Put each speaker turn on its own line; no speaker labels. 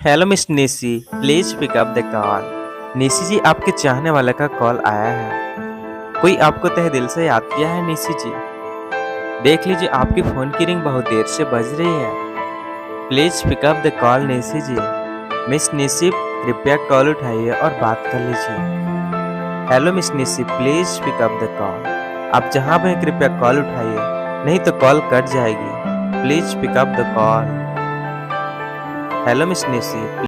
Hello miss Nishi, please pick up the call. Nishi ji, आपके चाहने वाले का कॉल आया है। कोई आपको तहे दिल से याद किया है निशी जी। देख लीजिए, आपकी फोन की रिंग बहुत देर से बज रही है। Please pick up the call Nishi ji. Miss Nishi, कृपया कॉल उठाइए और बात कर लीजिए। Hello miss Nishi, please pick up the call. आप जहां भी हैं, कृपया कॉल उठाइए, नहीं तो कॉल कट जाएगी। Please pick up the call. Hello miss Nishi.